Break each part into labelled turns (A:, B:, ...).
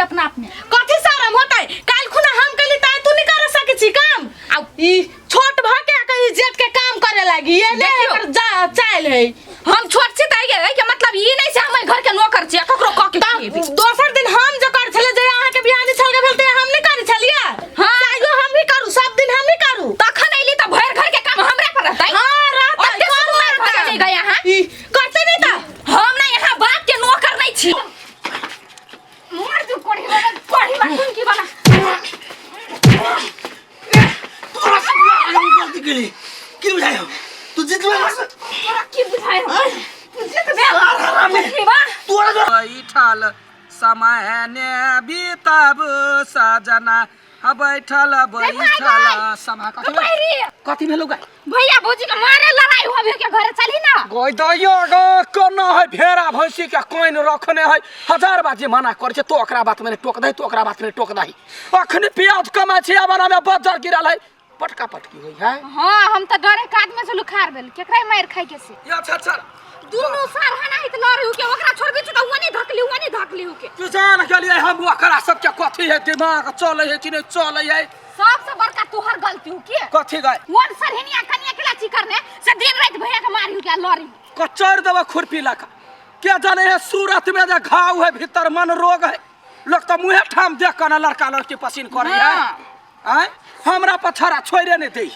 A: अपना आप में
B: कथी शरम होतै काल खुना हम कली त तू नहीं कर सके छी काम आ ई छोट भ के कही जेठ के काम करे लागी ये ले चाल है
A: हम छोट छी त के मतलब ई नहीं से हम घर के नौकर छी ककरो क के
B: दोसर दिन हम जो कर छले जे अहाँ के बियाह छल के भेलते हम नहीं कर छलिए हां आइयो हम भी करू सब दिन हम नहीं करू
A: तखन आइली त भर घर के काम हमरे पर रहतै
B: हां रहतै
A: कौन मार भगा ले गया हां
B: ई करते नहीं त
A: हम ना यहाँ बाप के नौकर नहीं छी मार दू कोड़ी मार की बना
C: तोरा सब गलती केली की बुझायो तू जितवा
A: तोरा की बुझायो तू जित दे
C: तोरा
D: बैठल समय ने बीतब सजना बैठल समय कथी भेलो गाय
A: भैया भौजी के मारे लड़ाई होबे के घरे चली ना
D: गई दैयो गो कोन है भेड़ा भैंसी के कोइन रखने है हजार बात जे मना कर छे तो ओकरा बात में टोक दही तो ओकरा बात में टोक दही अखनी प्याज कमा छे आबना में बजर गिरल है पटका पटकी होई है
A: हां हम त डरे काट में से लुखार भेल केकरा मार खाइ के से
D: अच्छा अच्छा
A: दुनु सार हना हित लड़े हो के ओकरा छोड़बे त वनी धकली हो के
D: तू जान के लिए हम ओकरा सब के कथी है दिमाग चले है कि नहीं चले है
A: सबसे बड़का तोहर गलती हो के
D: कथी गए
A: वन सरहनिया कनिया केला ची करने से दिन रात भैया के मारी हो के लड़ी
D: कचर देबा खुरपी लका क्या जाने है सूरत में जे घाव है भीतर मन रोग है लोग तो मुंह ठाम देख कर लड़का लड़की पसीन करे है आय हमरा पछरा छोड़े नहीं दे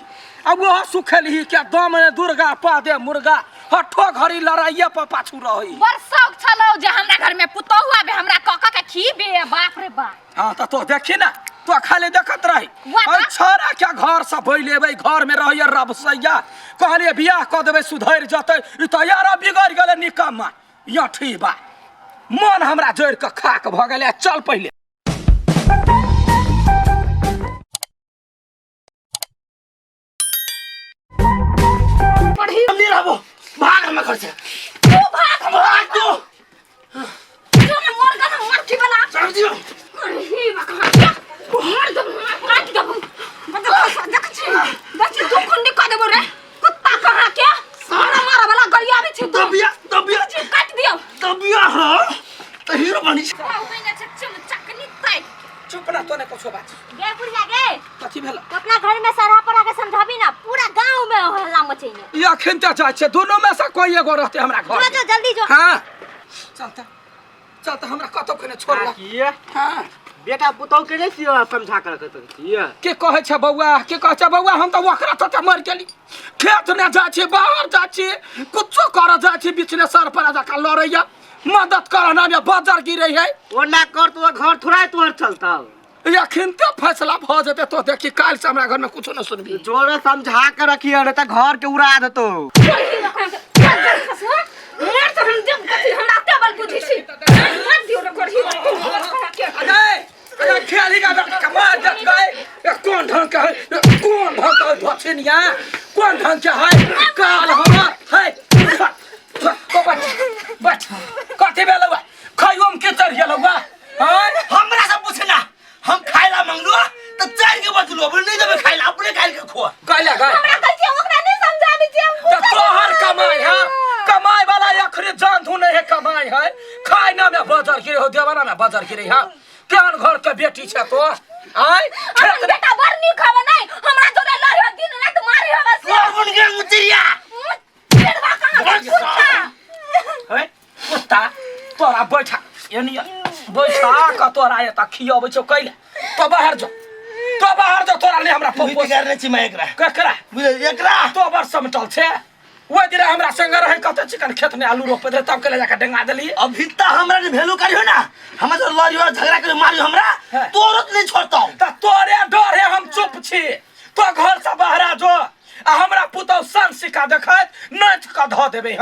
D: अब वो सुखल ही क्या दम दुर्गा पा दे मुर्गा हठो घड़ी लड़ाइया पर पाछू रही
A: बरसक छलो जे हमरा घर में पुतो हुआ बे हमरा कका के खीबे बाप रे बाप
D: हां तो देखी ना तो खाली देखत रही और छोरा क्या घर से बैलेबे घर में रहिए रबसैया कहले बियाह क देबे सुधर जतै ई तो यार बिगड़ गेले निकम्मा या ठीक बा मन हमरा जोड़ के खाक भ गेले चल पहले
C: हम नहीं रहबो भाग हम घर से
A: तू भाग
C: तू
A: जो मैं मर गया मर की बना
C: चल दियो
A: अरे बका मर दो काट दो बता देख छी तू खुंडी कर देबो रे कुत्ता कहां के सारा मारा वाला गलिया भी छी
C: दबिया
A: काट दियो
C: दबिया हां तो हीरो बनी
A: मैंने चकनी ताई
D: चुप ना तोने कुछ बात
A: गे बुढ़िया गे
D: कथी भेल
A: अपना घर में सरहा पर आके समझाबी ना पूरा गांव में हल्ला मचैने
D: या खनता जाय छे दोनों में से कोई एगो रहते हमरा घर
A: जो जल्दी जो
D: हां चलता हमरा कतो कने छोड़ ला हां
C: बेटा पुतौ के नहीं सियो समझा कर
D: के कहे छे बौआ के कहे छे बौआ हम तो ओकरा तो मर गेली खेत में जा छे बाहर जा छे कुछो कर जा छे बीच में सर पर जाका लड़ैया मदद करना में बाजार गिरे है
C: ओना कर तो घर थोड़ा तोर चलता
D: या खनते फैसला भ जते तो देखी काल से हमरा घर में कुछो न सुनबी
C: जोर समझा कर रखिए नहीं तो घर के उड़ा देतो
A: मार तो हम जब कथी हमरा टेबल बुझी छी मार दियो रे गढ़ी
D: अरे खेली का कमाल जत गए कौन ढंग का है कौन भक्त भछनिया कौन ढंग के है काल हमरा है तो बच कथी भेलवा खाइयोम के चढ़ गेलवा हैं
C: हमरा सब पूछना हम खाइला मंगलो तो चार के बचलो अब नहीं देबे खाइला अपने खाइल के खो
D: कहले गए
A: हमरा कहै ओकरा नहीं समझाबी छी
D: तो तोहर कमाई है कमाई वाला अखरे जान धुने है कमाई है खाई ना में बाजार गिरे हो देवाना में बाजार गिरे है केहन घर के बेटी छे तो आय
A: बेटा बरनी खावे नहीं हमरा जोरे लड़े दिन रात मारी हवा से
C: बन गया मुतिया
A: पेड़वा कहां
D: है कुत्ता तोरा बैठा यानी बैठा का तोरा ये त खियाबे छौ कैले तो बाहर जो तोरा ले हमरा
C: पोपो करने छी मैं एकरा
D: ककरा
C: बुझे एकरा
D: तो वर्ष समटल छे ओइ दिन हमरा संग रहे कते चिकन खेत में आलू रोपे दे तब के ले जाके डेंगा देली
C: अभी त हमरा ने भेलू करियो ना हम जो लड़ियो झगड़ा के मारियो हमरा तोरत नहीं छोड़ता
D: त तोरे डर है हम चुप छी तो घर से बाहर आ जो आ हमरा पुतौ सन सिका देखत नच का ध देबे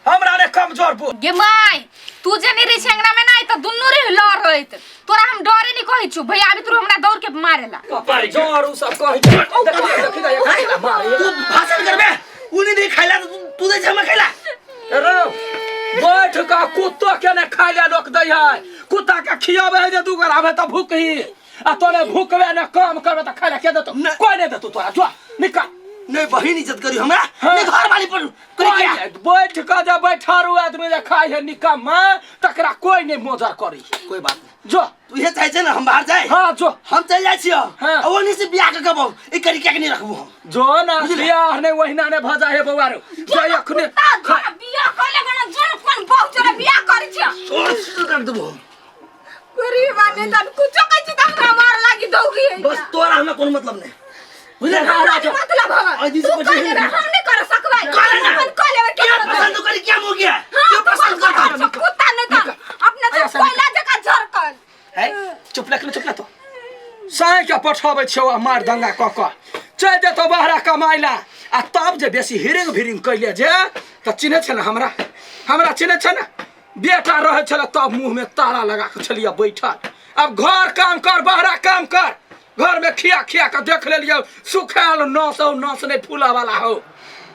D: हमरा ने कमजोर बु
A: गे माई तू जे नहीं रिछंगना में नहीं तो दुन्नु रे लड़ होइत तोरा हम डरे नहीं कहै छु भैया अभी तू हमरा दौड़ के मारेला
D: कपाई जोरू सब कहि देखि जा मारे
C: तू भाषण करबे उनी नहीं खाइला तू दे हम खाइला
D: रो बैठ का कुत्ता के ने खाइला लोक दै है कुत्ता के खियाबे है जे दू गराबे त भूखही आ तोने भूखबे ने काम करबे त खाइला के देतो कोई नहीं देतो तोरा जो निकाल
C: नहीं बहिन इज्जत करी हमरा नहीं घर वाली पर करी क्या
D: बैठ का जब बैठारू आदमी जे खाई है निकम्मा तकरा कोई नहीं मोजर करी
C: कोई बात
D: जो
C: तू ये चाहे ना हम बाहर जाए
D: हाँ जो
C: हम चल जाए छियो
D: हाँ।
C: और नहीं से बियाह के कबो ई करी क्या के नहीं रखबो हम
D: जो ना बियाह ने वहिना ने भजा हे बौआरो जाय अखने
A: बियाह करले बना जन कोन बहु चले बियाह करै छ
C: सोच कर देबो
A: गरीब आने तन कुछ कहै छ त हमरा मार लागि दौगी
C: बस तोरा हमरा कोनो मतलब नहीं बुझले
A: मतलब हम नहीं कर सकबै कर लेबै
C: क्या पसंद करी क्या हो गया क्यों पसंद करता
A: कुत्ता नहीं था अपने से कोयला जका झरकल
C: है
D: चुप ले तो साय के पठाबै छौ मार दंगा क चल जे तो बाहरा कमाइला आ तब जे बेसी हिरिंग भिरिंग कइले जे त चिन्हे छ न हमरा चिन्हे छ न बेटा रहे छल तब मुंह में ताला लगा के छलिया बैठल अब घर काम कर बाहरा काम कर घर में खिया के देख ले लियो सुखाल नस नहीं फूला वाला हो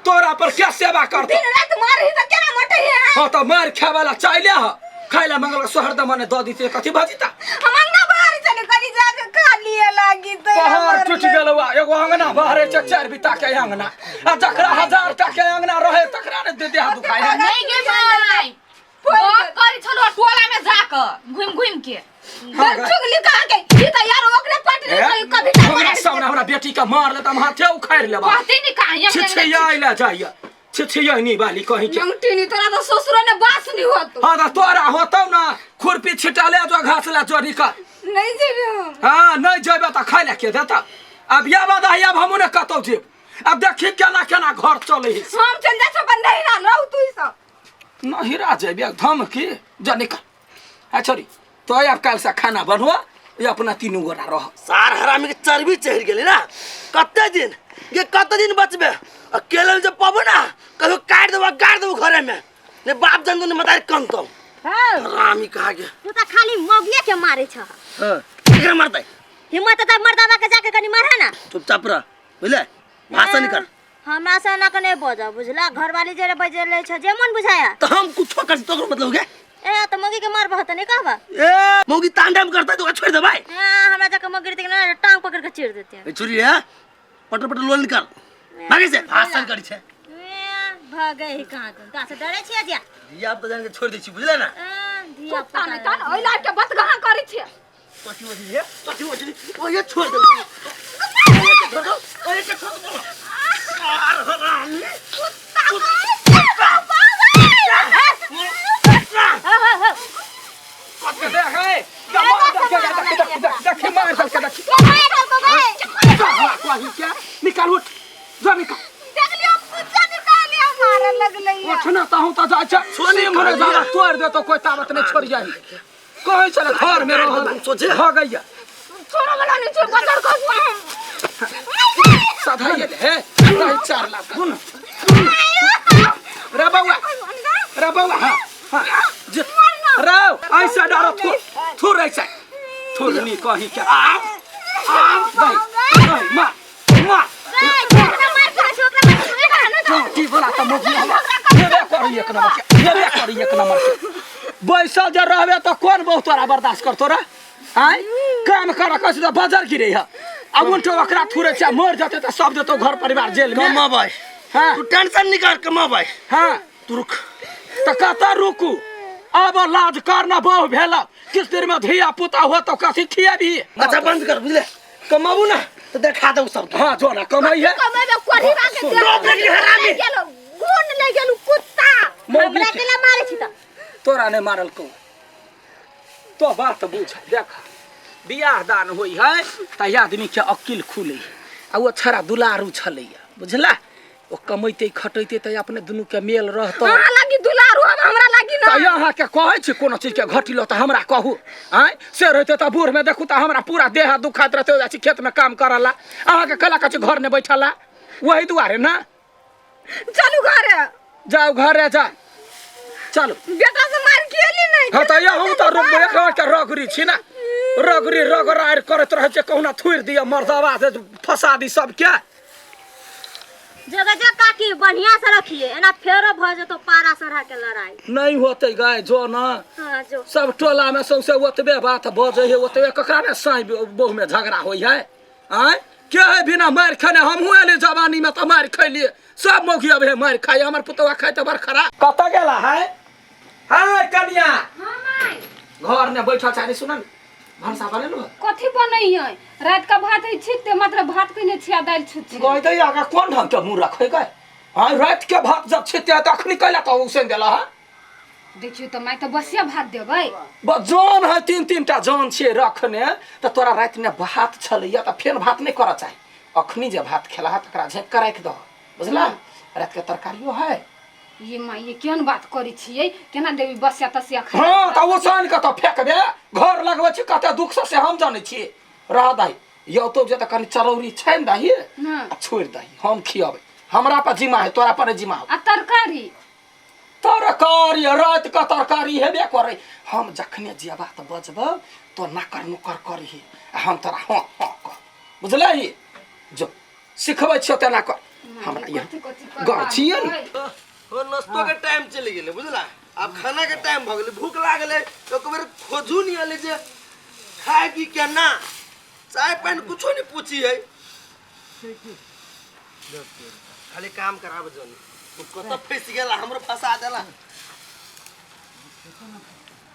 D: तोरा पर क्या सेवा करतो
A: दिन रात मार ही त केना मटै है
D: हां त मार खाए वाला चाइले ह खाइला मंगल सोहर द मने द दिते कथि भजिता
A: हम अंगना बाहर चले करी जा के खा लिए लागी त
D: पहाड़ टूट गेलवा एगो अंगना बाहर छ 4 बिता के अंगना आ जकरा 1000 का के अंगना रहे तकरा ने दे देह दुखाई
B: नहीं गे भाई बहुत करी छलो टोला में जाकर घूम के
A: चुगली कहा के ई त यार ओकरे पट नहीं कभी ना
D: हमरा सामने हमरा बेटी का मार ले त हम हाथे उखाड़ लेबा
B: कहते नहीं कहां
D: छिछिया आइला जाइया छिछिया नहीं वाली कहि के
A: जंगटीनी तोरा तो ससुर ने बास नहीं होत
D: हां तोरा होतौ ना खुरपी छिटाले जो घास ला जो निकल
A: नहीं जेबे हम
D: हां नहीं जेबे त खाइ ले के देता अब या बाद अब हमू ने कतौ जेब अब देखि केना घर चले
A: हम चल जा छ बंद नहीं ना रहू तू सब
D: नहीं रा जेबे धमकी जा निकल आ छोरी तो अब काल से खाना बनवा ये अपना तीनों गोरा रह
C: सार हरामी के चर्बी चढ़ गेले ना कते दिन बचबे अकेले जब पाबो ना कहो काट देबो गाड़ देबो घरे में ने बाप जन ने मतार कम तो
E: हां
C: हरामी कहा के
E: तू त खाली मोगिया के मारे छ
C: हां केकरा मारतै
E: हिम्मत त मर्दावा के जाके कनी मारा ना
C: चुपचाप रह बुझले भाषा नहीं कर
E: हमरा से ना कने बजा बुझला घरवाली जे बजेले छ जे मन बुझाया
C: तो हम कुछ कर तो मतलब हो गया
E: ए त मगी के मार बहुत नहीं कहबा
C: ए मोगी तांडव करता तो छोड़ दे भाई
E: हमरा जाके मगी देख ना टांग पकड़ के चीर देते हैं
C: ए छुरी है पटर लोन निकाल भागे से भाषण करी छे
E: भागे ही कहां तुम ता से डरे छिया जिया
C: दिया अब तो जान के छोड़ दै छी बुझले ना
E: धिया
A: कुत्ता नहीं तन ओइ लाट के बत कहां करै छ
C: पति होती ओ ये छोड़ दे ओए के छोड़ दे हरामी
D: निकाल उठ जा निकाल
A: देख लियो कुत्ता निकाल लिया मारन लगले
D: उठना त हूं त जा अच्छा सोनी मरे जाला तोड़ दे तो कोई ताबत नहीं छोड़ जाई कहे चले घर में रह
C: सोचे
D: हो गया
A: छोरा वाला नहीं छोड़ बचर को
D: साधा ये है नहीं 4 लाख सुन रे बाबा हां जे राव ऐसा डरो थू ऐसा थोड़ी कहीं क्या भाई मां की बोला त मोगी ये करी एक नंबर बैसा जे रहबे त कोन बहुत तोरा बर्दाश्त करतो रे आय काम कर कस त बाजार गिरे है अब उनटो ओकरा थुरे छ मर जाते त सब देतो घर परिवार जेल में
C: कमा भाई
D: हां
C: तू टेंशन नहीं कर कमा भाई
D: हां
C: तू रुक
D: त कता रुकू अब लाज करना बहु भेला किस देर में धिया पुता हो तो कथी खियाबी
C: अच्छा बंद कर बुझले कमाबू ना तो देखा दो सब
D: हां जो ना कमाई है
A: कमे में कोरी के
C: रोक हरामी
A: गेलो गुण ले गेलु कुत्ता
E: हमरा केला मारे छी त
D: तोरा ने मारल को तो बात बुझ देख बियाह दान होई है त आदमी के अकिल खुले आ वो छरा दुलारू छलैया बुझला ओ कमैते खटैते त अपने दुनु के मेल रहतो
A: हमरा लागि दुलारू अब हमरा लागि ना
D: त यहाँ के कहै छी कोनो चीज के घटिलो त हमरा कहू आय से रहते त बूढ़ में देखू त हमरा पूरा देह दुखात रहते जाछि खेत में काम करला अहाँ के कला कछ घर ने बैठला वही दुआरे ना
A: चलू घरे
D: जाओ घरे जा चलो
A: बेटा से मार केली नहीं
D: हां त या हम त रोक एक के रगरी छी ना रगरी रगरार करत रहे छै कहूना थुर दिया मर्दावा से फसा दी सब के
E: जगह जगह काकी बढ़िया से रखिए एना फेरो भ जतो पारा सरा के लड़ाई
D: नहीं होते गाय जो ना
E: हां जो
D: सब टोला में सौसे ओतबे बात बजे है ओतबे ककरा में साई बहु में झगड़ा होई है आय के है बिना मार खाने हम हुएले जवानी में त मार खैलिए सब मौगिया भे मार खाई हमर पुतवा खाई त बर खरा कत गेला है हाय कन्या
A: हां माई
D: घर ने बैठा चारी सुन भनसा बनेलु
A: कथी बनई है रात का भात है छिते मात्र भात कइने छिया दाल छुछे
D: गई दई आगा कोन ढंग के मुंह रखे गए हां रात के भात जब छिते तखनी कैला तो उसे देला है
A: देखियो त मैं त बसिया भात देबै
D: बजान है तीन टा जान छे रखने तो तोरा रात में भात छलैया तो फेन भात नहीं कर चाहे अखनी जे भात खेला तकरा झेक के राख दो बुझला रात के तरकारियो है
A: ये माँ ये केहन बात करी छियै केना देवी बसिया तसिया खा
D: हाँ तो वो सान के तो फेंक दे घर लगवे छी कते दुख से हम जाने छी रह दाई यो तो जे त कनी चरौरी छैन दाई छोड़ दाई हम खियाबे हमरा पर जिम्मा है तोरा पर जिम्मा है
A: आ तरकारी
D: तरकारी रात का तरकारी हेबे करे हम जखने जे बात बजब तो नकर नुकर करही हम तोरा हाँ हाँ कर बुझलही जो सिखबै छियो तेना कर हमरा ये गाँव छियै
C: हो नाश्तो के टाइम चली गेले बुझला अब खाना के टाइम भ गेले भूख लागले तो कबर खोजू नहीं आले जे खाए की क्या ना चाय पानी कुछो नहीं पूछी है खाली काम कराब जनी कत फंस गेला हमरो फंसा देला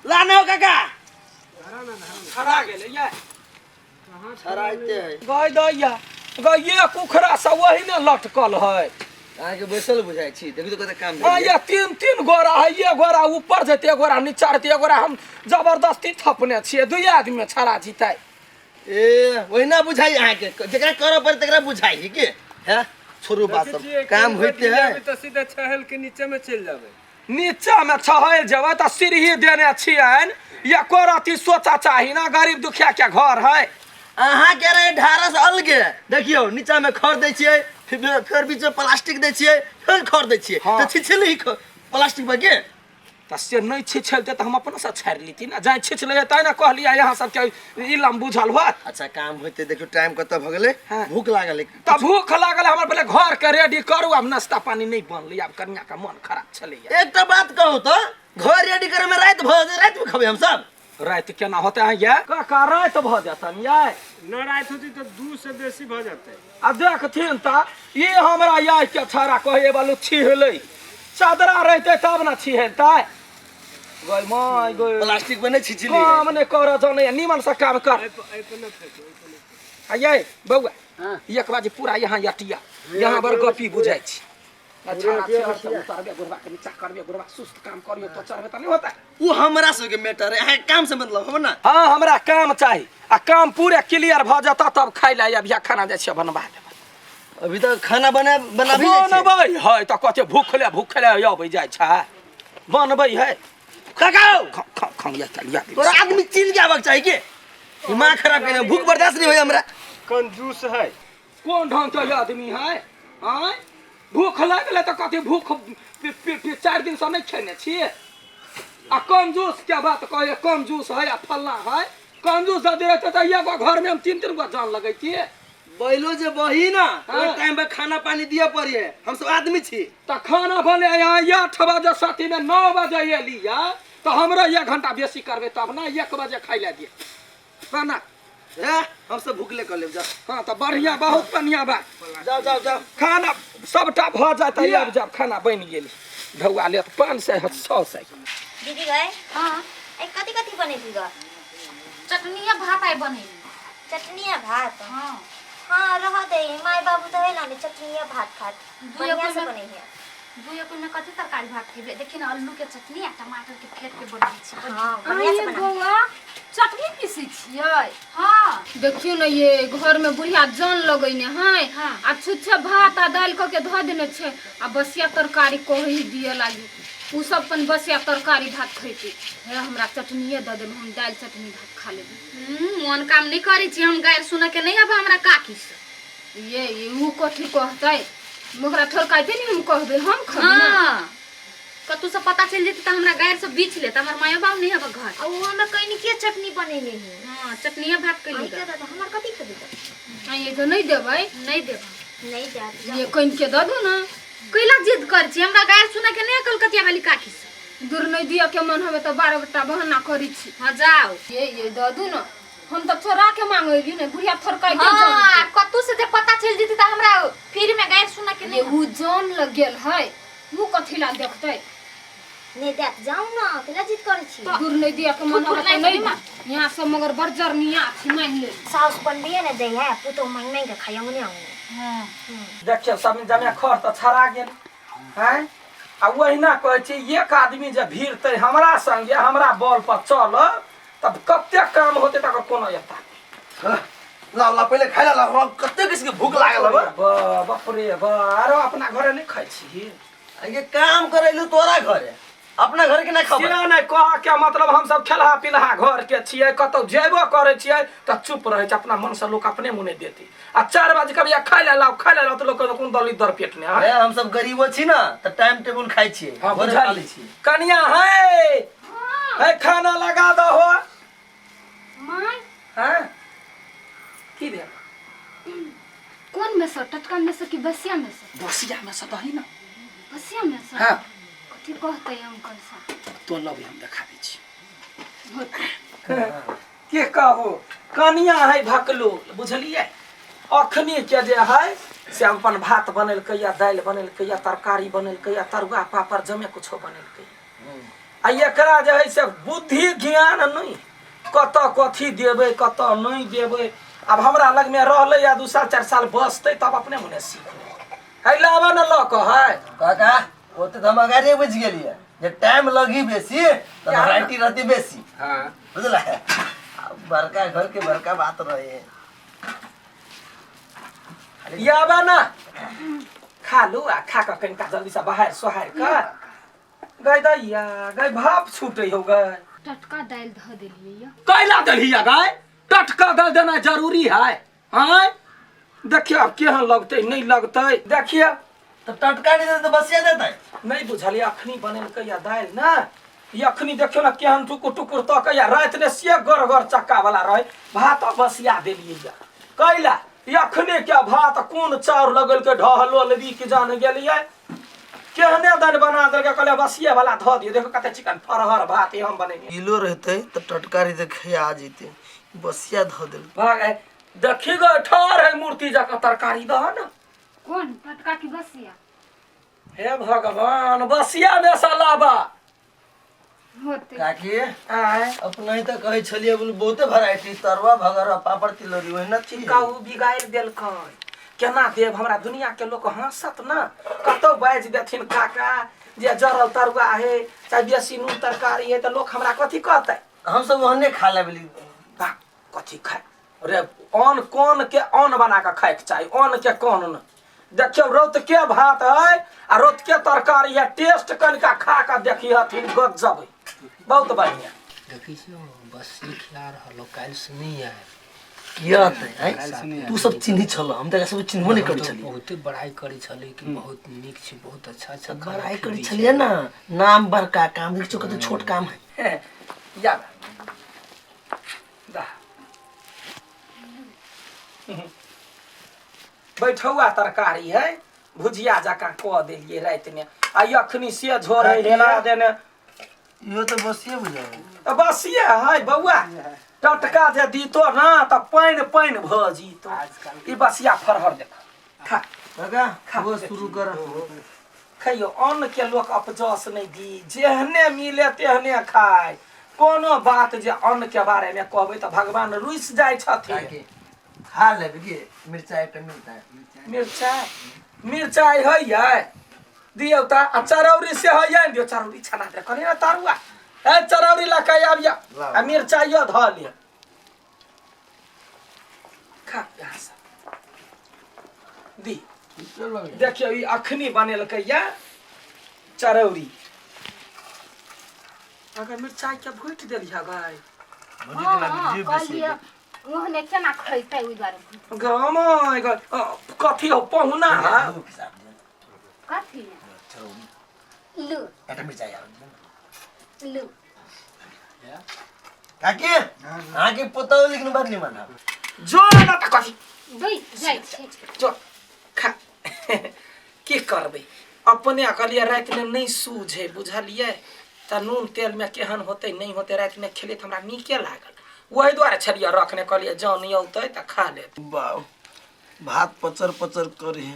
C: लाने हो काका
D: खरा गेले ये
C: छराइते है
D: गई दैया गई ये कुखरा सब वही में लटकल है
C: आगे बैसल बुझाई छी देखि तो कते काम
D: हाँ ये तीन गोरा है ये गोरा ऊपर जेते गोरा नीचा जेते गोरा हम जबरदस्ती थपने छिए दुई आदमी छड़ा जीते
C: ए वही ना बुझाई अहाँ के जेकरा करऽ पड़े तकरा बुझाई है के हैं छोरू बात सब काम होते है
F: तो सीधे छहल के नीचे में चल जावे
D: नीचा में छहल जब तो सीढ़ी देने छियन या कोराती सोचा चाही ना गरीब दुखिया के घर है
C: अहाँ के रहे ढारस अलगे देखियो नीचा में खर दै छियै फिर बीच में प्लास्टिक दै छियै फिर खर दै छियै
D: हाँ।
C: तो छिछले ही प्लास्टिक में के
D: तो से नहीं छिछलते तो हम अपना से छाड़ लीती ना जाए छिछले तै ना कहलिया यहाँ सब के इलम बुझल हुआ
C: अच्छा काम होते देखियो टाइम कत भ गेले
D: हाँ।
C: भूख लागल
D: तब भूख लागल हमर पहले घर के रेडी करू अब नाश्ता पानी नहीं बनली अब कन्या का मन खराब चले
C: एकटा बात कहू तो घर रेडी करे में रात भ रात में खबे हम सब
D: रात केना होते हैं ये का रात भ जातन ये
F: न रात होती तो 2 से बेसी भ जाते
D: आ देखथिन ता ये हमरा या के छाड़ा कहे बालू छिहलै चादरा रहते तब ना छिहलता गई माय गई
C: प्लास्टिक में नहीं छिछली
D: काम ने कर जाने निमन से काम कर आये बउआ एक बाजी पूरा यहाँ यटिया यहाँ बर गपी बुझाई छी अच्छा उतारबे गुरबा के नीचा करबे गुरबा सुस्त काम करियो तो चढ़बे त नहीं होता
C: वो हमरा सब के मैटर है अहाँ काम से मतलब हो ना
D: हाँ हमरा काम चाहिए आ काम पूरे क्लियर भ जाता तब खाइ ला अब या खाना जाय छै बनबा देबै
C: अभी तक खाना बनाबी
D: बनबै है त कते भूखले अबै जाय छै बनबै है
C: काकाओ
D: खा या चलिया
C: तोरा आदमी चिल के आबक चाहिए के दिमाग खराब करे भूख बर्दाश्त नहीं होय हमरा
F: कंजूस है
D: कोन ढंग के आदमी है आय भूख लगले त कते भूख 4 दिन से नहीं खेने छिए आ कंजूस के बात कहे कंजूस है आ फलना है कंजूस दे रहते त ये घर में हम 3 गो जान लगैतिए
C: बैलो जे बही ना ओइ टाइम पे खाना पानी दिया पड़िए हम सब आदमी छी
D: त खाना बने यहाँ 8 बजे साथी में 9 बजे एलिया तो हमरा 1 घंटा बेसी करबे तब ना 1 बजे खाइ ले दिए खाना
C: हम सब भूखले कर ले जा
D: हाँ तो बढ़िया बहुत बढ़िया बा
C: जाओ जाओ जाओ
D: खाना सबटा भ जाता अब जब खाना बन गेली ढौआ ले 500 100 से
E: दीदी गए
A: हां
E: ए कथी कथी बनेली ग
A: चटनिया भात आई बनेली
E: चटनिया भात
A: हां
E: हाँ रह दे माय बाबू तो है ना चटनिया भात खात बढ़िया से बने है
A: दुए को में कथी तरकारी भात के देखिन आलू के चटनी आ टमाटर के फेट के बनबै छी
E: हां बढ़िया से बना
A: बौआ चटनी पीसी छियै हां देखियो न ये घर में बुढ़िया जान लगैने है आ छुच्छे भात आ दाल क के ध देने छै आ बसिया तरकारी कहि दिए लागी उ सब अपन बसिया तरकारी भात खैती हे हमरा चटनीए द देब हम दाल चटनी भात खा लेब
B: मन काम नहीं करी छी हम गायर सुन के नहीं अब हमरा काकी से
A: ये उ कथी कहतै मोहरा ठोरकाइते नहीं हम कहबे हम खबना
B: हां कतु से पता चल जेते त हमरा गायर से बीच ले त हमर मायो बाबू नहीं हबे घर
E: और वो में कहीं के चटनी बनेले है
B: हां चटनिया भात कइली
E: नहीं दादा हमर कथी खबे
A: आ ये तो नहीं देबै
B: नहीं देब
E: नहीं दादा
A: ये कइन के द दो ना
B: कैला जिद कर छी हमरा गायर सुन के नहीं कलकतिया वाली काकी से
A: दूर नहीं दिया के मन हवे तो 12 बटा बहाना करी छी
B: हां जाओ
A: ये द दू ना हम तो छोरा के मांगेली ने बुढ़िया थरकाई के
B: हां कतु से जे पता चल जेते त हमरा फ्री में गायर सुन के
A: ये
B: नहीं
A: उ जान लग गेल है उ कथी ला देखतै
E: नहीं देख जाऊं ना केला जिद करे छी
A: दूर नहीं दिया के मन होता नहीं यहाँ सब मगर बर्जर निया छी मान ले
E: साउस पंडिये ने दे है पुतो मांग मांग के खाया मुने आऊं
A: हां
D: देखियो सब जमे खर त छरा गेल हैं आ वहिना कहै छै एक आदमी जे भीड़तै हमरा संगे हमरा बल पर चल तब कते काम होते तकर कोनो यता
C: ला ला पहले खाइला ला हमरा कते किसके भूख लागल बा
D: बाप रे बा आरो अपना घरे नहीं खाइ छी
C: ये काम करैलु तोरा घरे अपना घर के ना खाबे
D: सिना नहीं कह के मतलब हम सब खेलहा पिलहा घर के छियै कतौ जेबो करे छियै त चुप रहै छै अपना मन से लोग अपने मुने देती आ 4 बजे कभी खाइ ला त लोग कोन दली दर पेट में
C: ए हम सब गरीबो छी ना त टाइम टेबल खाइ छी
D: हां
C: घरे
D: बुझा
C: खा
D: ली
C: लै छी
D: कनिया है खाना लगा दो हो
A: माय
D: हैं की दे
A: कौन में से टटका में से कि बसिया में से
D: बसिया में से दही ना
A: बसिया में से
D: हां
A: कथि कहते अंकल सा
D: तो लब हम देखा दै छी के कहू कनिया है भकलो बुझलिए अखनी के जे है से अपन भात बनलकै या दाल बनलकै या तरकारी बनलकै या तरुआ पापड़ जमे कुछो बनलकै आ एकरा जे है से बुद्धि ज्ञान नहीं कत कथी देबै कत नहीं देबै अब हमरा लग में रहले या 2 साल 4 साल बसतै तब अपने मुने सीख ले है लावा न ल क है
C: काका ओते त हम अगारे बुझ गेलिए जे टाइम लगी बेसी त वैरायटी रहती बेसी
D: हां
C: बुझला बड़का घर के बड़का बात रहे
D: याबा ना खा लो आ खा के कनिका जल्दी से बाहर सोहार कर गई दैया गई भाप छूटे हो गई
A: टटका दाल ध देलिए या
D: कैला दलिया गई टटका दाल देना जरूरी है हैं देखिए अब केहन लगते नहीं लगते देखिए
C: तो टटका नहीं दे तो बसिया देता
D: नहीं बुझलिए अखनी बनेलकै या दाल ना ये अखनी देखियो ना केहन टुकुर टुकुर तक या रात ने से गरगर चक्का वाला रहे भात बसिया देलिए या कैला ये अखने क्या भात कौन चाउर लगल के ढहलो लदी के जान गेलिए केहने दाल बना देलके कहले बसिया वाला ध दियो देखो कते चिकन फरहर भात हम बनेनी
C: किलो रहते तो टटकारी से खिया जेते बसिया ध देल
D: भाग देखी गो ठहर है मूर्ति जका तरकारी दह ना
A: कौन टटका की बसिया
D: हे भगवान बसिया में सलाबा
A: होते
C: काकी
D: आय
C: अपना ही तो कहे छलिए बोल बहुते वैरायटी तरवा भगरा पापड़ तिलौरी ओहिना चीज
D: चिकाऊ बिगाड़ देलकै केना देव हमरा दुनिया के लोग हंसत ना कतौ बाज देथिन काका जे जरल तरुआ है चाहे बेसी नून तरकारी है तो लोग हमरा कथी कहतै
C: हम सब ओहने खा लेबली
D: बा कथी खाय रे अन्न कोन के अन्न बना के खाए के चाहिए अन्न के कोन न देखियो रोत के भात है आ रोत के तरकारी है टेस्ट कनिका खा के देखी हथिन गजब है बहुत बढ़िया
G: देखी बस सीख यार हलो काल से नहीं आए
C: किया तू सब चिन्ही छल हम त सब चिन्हबो नहीं करै छलिए
G: बहुत बड़ाई करी छले कि बहुत नीक छै बहुत अच्छा अच्छा
C: बड़ाई करै छलिए ना नाम बड़का काम देखियो कते छोट काम है
D: या दा बैठौआ तरकारी है भुजिया जका क देलिए रात में आ अखनी से झोरे हेला देने
C: यो तो बसिए बुझाए
D: बसिए है बउआ टटका जे दीतो ना त पाइन पाइन भ जीतो ई बसिया फरहर देख खा
C: काका वो शुरू कर
D: खइयो अन्न के लोग अपजस नहीं दी जेहने मिले तेहने खाए कोनो बात जे अन्न के बारे में कहबे त भगवान रुइस जाय छथिन
C: खा लेबे के मिर्चाई पे मिलता है
D: मिर्चाई है ये दियो ता आ चरौरी से है ये दियो चरौरी छना दे कनी ना तारुआ ए चरौरी ला के आबिया आ मिर्चाइयो ध ले खा यहाँ से दी देखियो ई अखनी बनेलकै या चरौरी अगर मिर्चाई के भूट देलिया गाय
A: कहलिए ओहने केना खैतै ओइ बारे
D: गमाय ग कथी हो पहुना
A: कथी लू
C: एटा मिर्चाई
A: लू
C: काकी आगे पताओ लिखने बार नहीं माना
D: जो ना त कथी
A: दई जाय छै
D: जो खा की करबे अपने अकलिया रात में नहीं सूझे बुझलिए त नून तेल में केहन होते नहीं होते रात में खेले त हमरा नीके लागल वही द्वारा छलिया रखने कहलिए जान नहीं औते त खा ले
C: वाह भात पचर पचर करे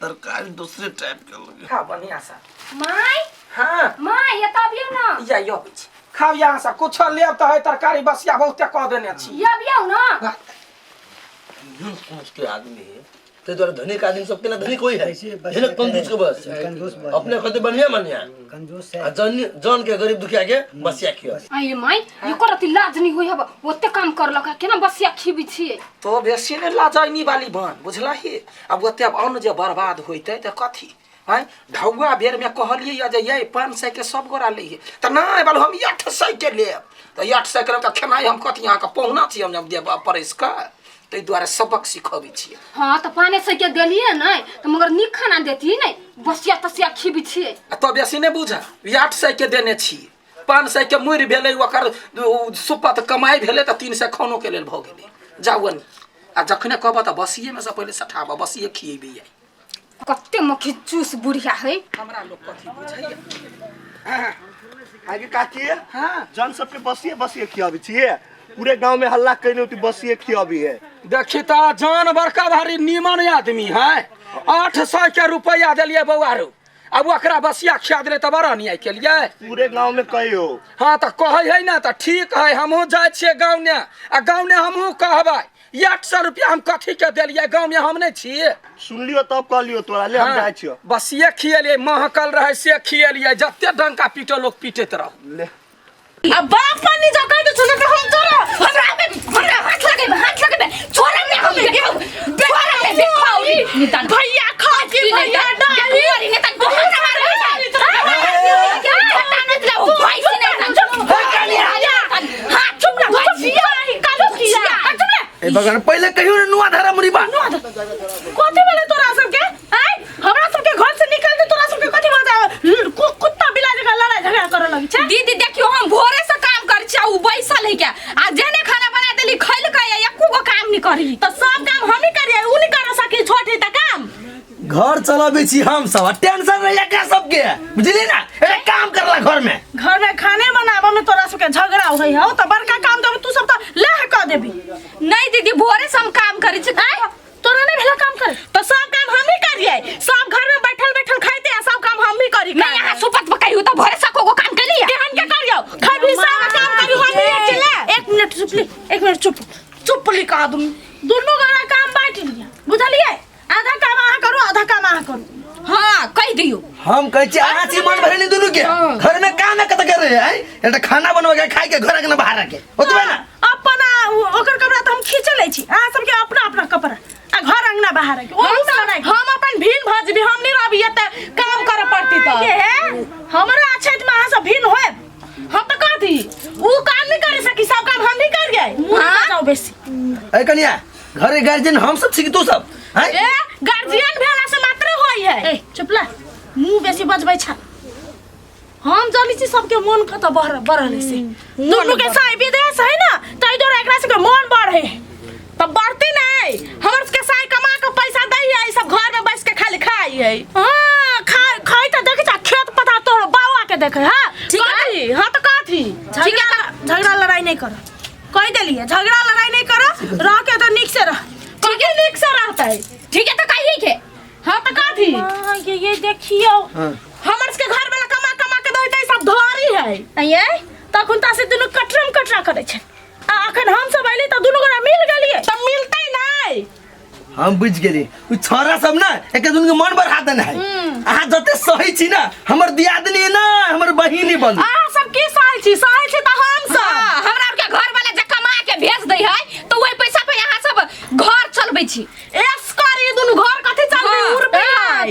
C: तरकारी दूसरे टाइप के लगे
D: खा बढ़िया सा
A: माय
D: हाँ
A: माँ ये तो अबियो ना
D: या यो बिच खाओ यहाँ से कुछ लेब तो है तरकारी बसिया बहुते कह देने छी
A: ये अबियो ना
C: कंजूस के आदमी है ते द्वारा धनिक आदमी सबके लिए धनिक कोई है झलक कंजूस के बस अपने खुद बढ़िया मानिया
G: कंजूस
C: आ जन के गरीब दुखिया के बसिया खियो
A: आई माई ये करती लाज नहीं होई हब ओते काम करलक केना बसिया खीबी छिए
D: तो बेसी ने लाजैनी वाली बन बुझला ही अब ओते अब अन्न जे बर्बाद होइते त कथी हैं ढौआ बेर में कहलिए या जे ये 500 के सब गोरा लिए त ना बाल हम 800 के लेब त 800 के त खेनाई हम कथी यहाँ के पहुना छी हम देब परस का तै द्वारा सबक सिखबी छी
A: हां त 500 के देलिए नै त मगर नी खाना देती नै बसिया तसिया खीबी छिए
D: तो बेसी ने बुझा 800 के देने छी 500 के मुर भेलै ओकर सुपत कमाई भेलै त 300 खानो के लेल भ गेलै जावन आ जखने कहब त बसिए में से पहिले सठाब बसिए खिएबी
A: कत्ते मखी चूस बुढ़िया है
D: हमरा लोग कथी बुझैया
C: आगे काकी
D: हां
C: जन सबके बसिए बसिए खियाबी छिए पूरे गांव में हल्ला कइने होती बसिए खियाबी है
D: देखी ता जान बड़का भारी नीमन आदमी है 800 के रुपया दिलिए बौआरू अब ओकरा बसिया खिया दिले त बड़ा नहीं के लिए
C: पूरे गांव में कहियो
D: हाँ तो कहे है ना तो ठीक है हमहू जाए छे गाँव ने आ गाँव ने हमहू कहबै 800 रुपया हम कथी के दिलिए गाँव में हम नहीं छिए
C: सुन लियो तब कह लियो तोरा ले हम जाय छियो
D: बसिए खिएलिए महकल रहे से खिएलिए जत्ते डंका पीटो लोग पीटैत रह
C: ले
B: अब बाप पानी जगह तो सुन के हम तोरा हमरा हाथ लगे छोरा ने हम छोरा ने दिखाओ नितन भैया खा के भैया डाली नितन बहुत मार
C: ए बगन पहले कहियो नुआ धरा मुरी बा
B: कोते वाले तोरा सब के हैं हमरा सब के घर से निकल दे तोरा सब के कथि मजा कुत्ता बिलाइ जगह लड़ाई झगड़ा करे लगी छै
A: दीदी देखियो हम भोरे से काम कर छी उ बैसल है क्या आ जेने खाना बना देली खैल के एको गो काम नहीं करी
B: तो सब काम हम ही करिए उ नहीं कर सकी छोटी त काम
C: घर चलाबे छी हम सब टेंशन रहिया का सबके बुझली ना एक काम करला घर में
B: खाने बनाबे में तोरा सब के झगड़ा होई हो त बड़का काम देबे तू सब त ले क देबी
A: नहीं दीदी भोरे से हम काम करी छी
B: तोरा नहीं भेला काम करे तो सब काम हम ही करिए सब घर में बैठल खाइते आ सब काम हम ही करी
A: नहीं यहाँ सुपत पकाई त भोरे सको गो काम करी
B: केहन के करियो खाबी सब काम करी हम ही चले 1 मिनट चुप ली का तुम दोनों घरा काम बांट लिया बुझलिए आधा काम आहा करू आधा काम आहा करू
A: हां कह दियो
C: हम कहै छी आहा छी मन भरनी दुनु के घर में काम कत करे है एटा खाना बनवा के खाइ के घर के ना बाहर के ओतबे ना
B: अपना ओकर कपड़ा त हम खींच लै छी आ सब के अपना कपड़ा आ घर अंगना बाहर के ओ लड़ाई हम अपन भीन भजबी हम नहीं रहबी त काम करे पड़ती त हमरा क्षेत्र में आहा सब भीन होए हम त कहती उ काम नहीं करे सकी सब काम हम ही कर गए हां जाओ बेसी
C: ए कनिया घरे गार्जियन हम सब छी तू सब हैं
B: ए गार्जियन भेला से मात्र होई है ए चुप ला मुंह बेसी बजबै छ हम जानी छी सबके मन क त बढ़ले से दोनों के साई विदेश है ना तई जोर एकरा से के मन बढ़े तब बढ़ती नहीं हमर के साई कमा के पैसा दई है सब घर में बैठ के खाली खाई है हां खाई त देख जा खेत पता तोर बावा के देखे हां ठीक है हां त काथी ठीक है झगड़ा लड़ाई नहीं कर कह देलिए झगड़ा लड़ाई नहीं कर रह के तो निक से रह ठीक है निक से रहता है
A: ठीक है तो कहिए के
B: हां त काथी हां ये देखियो हमर के घर वाला कमा के दैते सब धोरी है ये तखन ता से दुनु कटरा करे छै आ अखन हम सब आइले त दुनु गोरा मिल गेलिए त मिलतै नहीं
C: हम बुझ गेली उ छोरा सब ना एक दुनु के मन बढ़ा देना है आहा जते सही छी ना हमर दियादनी ना हमर बहिनी बन
B: आ सब की सही छी त हम सब
A: हमरा के घर वाला जे कमा के भेज दै है तो वही पैसा पे यहाँ सब घर चलबै छी
B: एस करी दुनु घर कथि चलबै उड़बे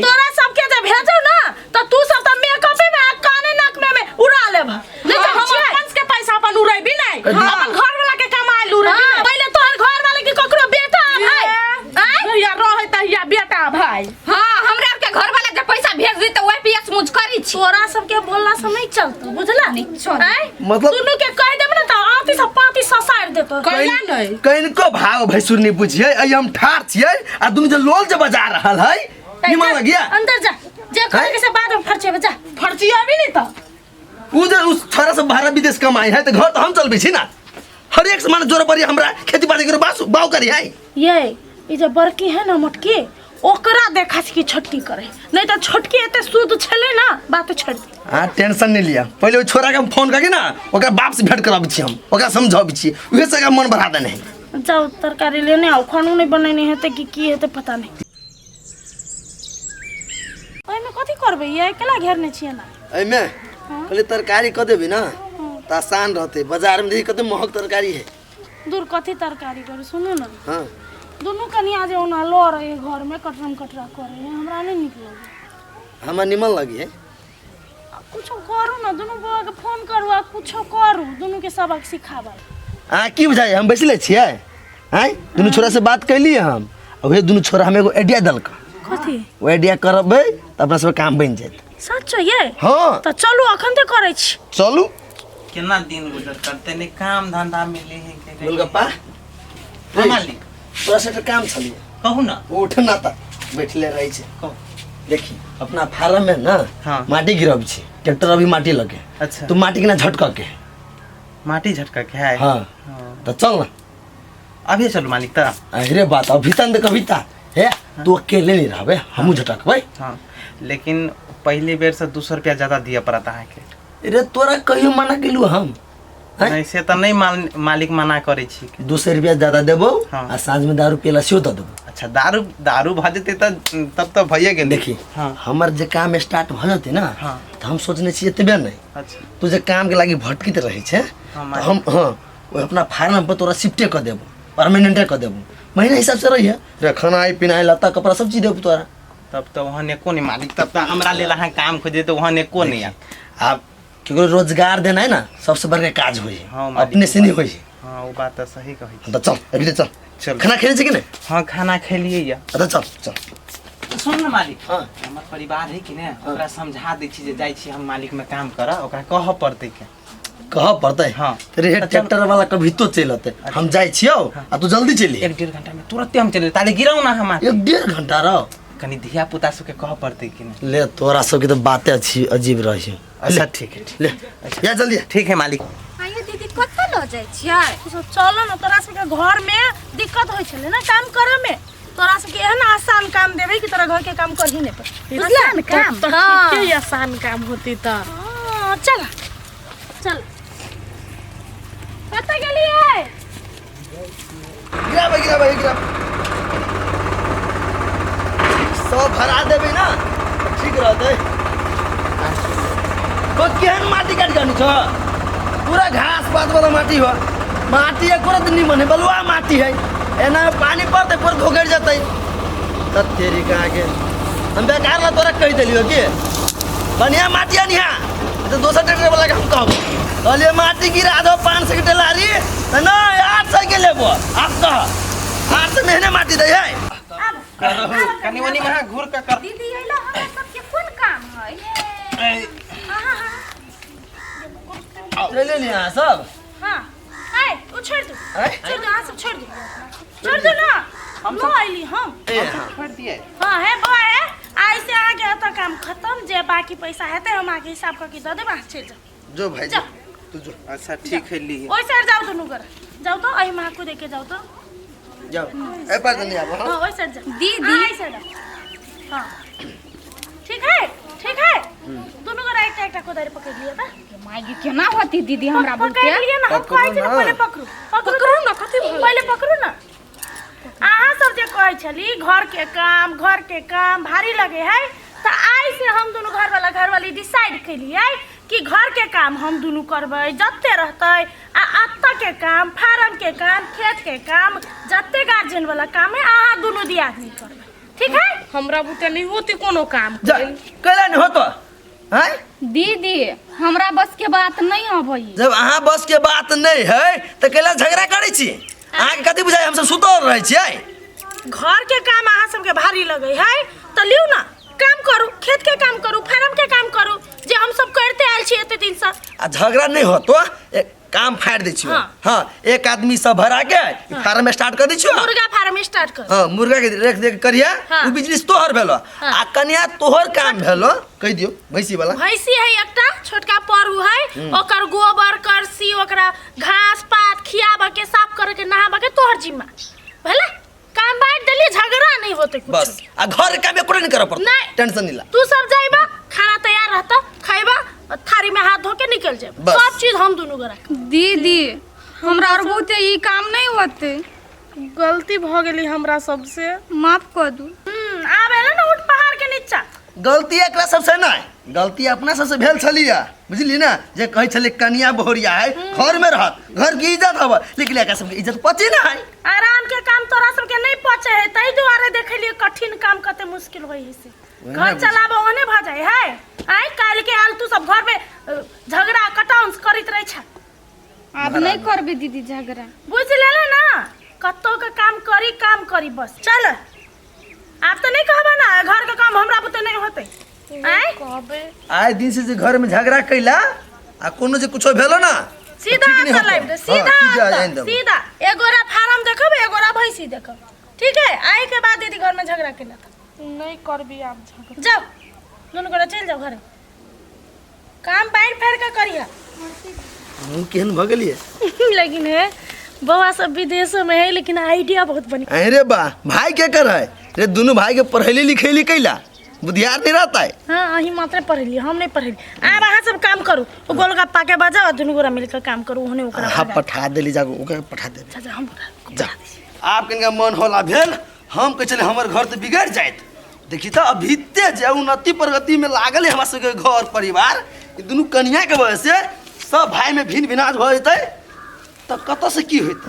B: तोरा सब के जे भेजौ ना त तू सब त मेकअप में काने नाक में उड़ा लेब नहीं त हम पंच के पैसा अपन उड़ैबी नहीं अपन घर वाला के कमाई उड़ैबी पहले तोहर घर वाले के ककरो बेटा भाई या रहै त या बेटा भाई
A: हां हमरा के घर वाला जे पैसा भेज दै त वही पे मुझ करी छी
B: तोरा सब के बोलला से नहीं चलतो बुझला नहीं
A: चल
C: मतलब
B: दुनु के कह देब ना त आती सब पाती ससार देतो कहला नहीं
C: कइनको भाव भैसुर नहीं बुझिए आई हम ठार छिए आ दुनु जे लोल जे बजा रहल है निमन लगिया
B: अंदर जा जे करे के से बाद में फरचे बजा फरची अभी नहीं त
C: उ जे उस छोरा सब बाहर विदेश कमाई है त घर त हम चलबे छी ना हर एक सामान जोर परी हमरा खेती बाड़ी करे बाऊ करी है
B: ये जे बड़की है ना मोटकी ओकरा देखा कि छोटकी करे नहीं तो छोटकी एते शुद्ध छले ना बात छोड़ दे।
C: हाँ टेंशन नहीं लिया पहले वो छोरा के हम फोन करके ना ओकरा बाप से भेंट कराबी छी हम ओकरा समझाबी छी उहे से मन बढ़ा देने है।
B: जाओ तरकारी लेने आओ खाना नहीं बनने हेते कि हेते पता नहीं। ओए में कथि करबे ये अकेला घेरने छिए ना
C: एमे पहले तरकारी क देबी ना त आसान रहते बाजार में देखी कते महंग तरकारी है।
B: दूर कथि तरकारी करे सुनो ना
C: हाँ
B: दोनों कनिया जे ओना लो रहे घर में कटरम कटरा करे हमरा नहीं निक लगे।
C: हमार निमन लगी है
B: कुछ करू ना दोनों बुआ के फोन करू आ कुछ करू दोनों के सबक सिखाबा।
C: हाँ की बुझाई हम बैसले छिए हैं दोनों छोरा से बात कैली हम उहे दोनों छोरा हमें एगो आइडिया दलक
B: कथि
C: वो आइडिया करबे त अपना सब काम बन जात।
B: सच ये
C: हाँ
B: तो चलू अखन ते करे छी
C: चलू
H: कितना दिन गुजर करते नहीं काम धंधा मिले हैं के
C: गोलगप्पा
H: हाँ, मालिक
C: तोरा से काम छलिए
H: कहू ना
C: उठ ना त बैठले रही छे देखी अपना फार्म में ना
H: हाँ।
C: माटी गिरब छे ट्रैक्टर अभी माटी लगे
H: अच्छा
C: तू माटी के ना झटका के
H: माटी झटका के है
C: हाँ तो चल ना
H: अभी चलो मालिक ता
C: अरे बात अभी तक कविता है तू अकेले नहीं रहबे हमू झटकबे।
H: हाँ लेकिन पहली बेर से 200 रुपया ज्यादा दिया पड़ता है के
C: अरे तोरा कहियो मना केलू हम हैं?
H: नहीं से तो नहीं मालिक मना करे छी
C: 200 रुपया ज्यादा देबो
H: हाँ।
C: आ साँझ में दारू पियला सेहो देबो।
H: अच्छा दारू भ जेते तब तो भइए गेल।
C: देखी
H: हाँ
C: हमर जे काम स्टार्ट भ जते ना
H: हाँ।
C: तो हम सोचने छी एतबे नहीं
H: अच्छा
C: तू जे काम के लागी भटकित रहे छे
H: हाँ,
C: तो हम हाँ वो अपना फार्म पर तोरा शिफ्टे कर देबो परमानेंट कर देबो महीना हिसाब से रही है रे खाना पीना लत्ता कपड़ा सब चीज देबो तोरा।
H: तब तो वहाँ ने को नहीं मालिक तब तो हमरा ले रहा काम खोजे तो वहाँ ने को नहीं आ
C: आप क्योंकि रोजगार देना है ना सबसे बड़का काज होई
H: हाँ, मालिक।
C: अपने से नहीं होई।
H: हाँ वो बात तो सही कही
C: तो चल अभी चल
H: चल।
C: खाना खेले कि नहीं
H: हाँ खाना खेलिए या
C: अच्छा चल चल
H: सुन ना मालिक
C: हाँ।
H: हमर परिवार है कि ने ओकरा समझा दै छी जे जाइ छी हम मालिक में काम कर ओकरा कह पड़ते के
C: कह पड़ते
H: हाँ।
C: तेरे ट्रैक्टर वाला कभी तो चलते हम जाए छियो आ तू जल्दी चली
H: 1-1.5 घंटा में तुरंत हम चले ताले गिराऊ ना हम
C: 1-1.5 घंटा रहो
H: कनी धिया पुता सब के कह पड़ते कि ने
C: ले तोरा सबके तो बातें अच्छी अजीब रही है।
H: अच्छा ठीक है
C: ले या जल्दी
H: ठीक है मालिक।
A: आइए दीदी कत्ता ल जाय छियै
B: चलो ना तोरा सबके घर में दिक्कत होय छले ना काम करे में तोरा सबके एहन आसान काम देबे कि तोरा घर के काम करही नहीं पर आसान काम तो ठीक है आसान काम होती तो चल चल कत्ता गेलिए
C: गिरा सब भरा देबे ना तो ठीक रहते। तो केहन माटी काट गनी छ पूरा घास पात वाला माटी हो माटी एको रत नहीं बने बलुआ माटी है एना में पानी पड़ते पूरा घोघर जतई त तेरी का के हम बेकार ला तोरा कह देलियो कि बढ़िया माटी है निहा तो दोसर ट्रैक्टर वाला के हम कहब कहलिए माटी गिरा दो 500 के टेलारी ना 800 के लेबो आप कह 800 महीने माटी दे है
H: कनी वनी में घूर के कर
A: दीदी आइला हमरा सबके कोन काम है
C: ले ले यहाँ सब
B: हां आए ओ छोड़ दो
C: हैं?
B: छोड़ दो सब छोड़ दो ना हम लो आइली हम
C: ए हाँ।
H: छोड़ दिए
B: हां है बॉय आई से आगे तो काम खत्म जे बाकी पैसा है तो हम आगे हिसाब करके दे देबा चल जा
C: जो भाई
B: जा।
C: तू जो
H: अच्छा ठीक है लिए
B: ओइ साइड जाओ दोनों घर जाओ तो आई मां को देके जाओ तो
C: जाओ ए पर नहीं आबो
B: हां ओइ साइड जा
A: दीदी।
B: आई साइड हां ठीक है दोनों घर एक कोदारी पकड़ लिया था
A: माई केना होती दीदी हमरा
B: पकड़
A: बुके
B: लिया ना हम कहै छी ना पहले पकड़ू ना कथि पहले पकड़ू ना अहाँ सब जे कहै छली घर के काम भारी लगे है तो आई से हम दोनों घर वाली डिसाइड केलिए कि घर के काम हम दोनों करबै जत्ते रहते आ अत्ता के काम फार्म के काम खेत के काम जत्ते गार्जियन वाला काम है अहाँ दोनों दियादनी करबै ठीक है हमरा बुते नहीं होती कोनो काम
C: जा कैला नहीं होतो हैं
A: दीदी हमरा बस के बात नहीं अबई
C: जब अहाँ बस के बात नहीं है तो कैला झगड़ा करै छी अहाँ के कथि बुझाई हम सब सुतल रहै छियै
B: घर के काम अहाँ सबके भारी लगे है तो लियो ना काम करू खेत के काम करू फार्म के काम करू जे हम सब करते आयल छी एते दिन से
C: आ झगड़ा नहीं होतो एक काम फाड़ दै छियो
B: हाँ।
C: हां एक आदमी सब भरा के फार्म स्टार्ट कर दै छियो
B: मुर्गा फार्म स्टार्ट कर
C: हां मुर्गा के रेख देख करिया
B: हाँ।
C: उ बिजनेस तोहर भेलो
B: हाँ।
C: आ कन्या तोहर काम भेलो कह दियो भैंसी वाला
B: भैंसी है एकटा छोटका परू है ओकर गोबर करसी ओकरा घास पात खियाबा के साफ करे के नहाबा के तोहर जिम्मा भला काम बांट देली झगड़ा नहीं होते
C: बस आ घर का भी नहीं कर पड़ता
B: नहीं।
C: टेंशन नहीं ला
B: तू सब जाइबा खाना तैयार रहता खाइबा और थारी में हाथ धो के निकल जाए
C: बस।
B: सब चीज हम दोनों करा
A: दीदी हमरा और बहुते ई काम नहीं होते।
B: गलती भ गेली हमरा सबसे
A: माफ कर दू।
B: आबे ना उठ पहाड़ के नीचा
C: गलती एकरा सबसे नहीं गलती अपना सबसे भेल छलिया बुझली ना जे कहे छले कनिया बहुरिया है घर में रहत घर की इज्जत हवा लेकिन एकरा सबके इज्जत पचे ना है
B: आराम के काम तोरा सबके नहीं पचे है तई दुआरे देखलिए कठिन काम कते मुश्किल होई से घर चलाबो ओने भ जाए है आई काल के हाल तू सब घर में झगड़ा कटाउंस करित रही छ
A: अब नहीं करबे दीदी झगड़ा।
B: बुझ लेला ना कत्तो के काम करी बस चल आप तो नहीं कहबा ना घर का काम हमरा पे तो नहीं होते आई कहबे
C: आए दिन से जे घर में झगड़ा कैला आ कोनो जे कुछो भेलो ना
B: सीधा चलाइब दे सीधा एगोरा फार्म देखब एगोरा भैंसी देखब ठीक है आई के बाद दीदी घर में झगड़ा केला नहीं करबी आप झगड़ा जाओ दोनों गोरा चल जाओ घरे काम बाइट फेर के करिया
C: मुंह केहन भ गेलिए
B: लेकिन है बउआ सब विदेशों में है लेकिन आइडिया बहुत बनी
C: अरे बा भाई के कर है रे दोनों भाई के पढ़ैली लिखैली कैला बुधियार नहीं रहता है
B: हाँ अही मात्र पढ़ली हम नहीं पढ़ली आप अहाँ सब काम करू वो गोलगप्पा के बजाओ दोनों गोरा मिलकर काम करू ओने ओकरा
C: हाँ पठा देली जागो ओकरा पठा दे
B: अच्छा हम
C: जा आप कनिका मन होला भेल हम कह चले हमर घर तो बिगड़ जात देखी तो अभीते जे उन्नति प्रगति में लागल है हमरा सबके घर परिवार ई दुनू कनिया के वजह से सब भाई में भिन्न भिन्नाज भ जतै त कत से की होइत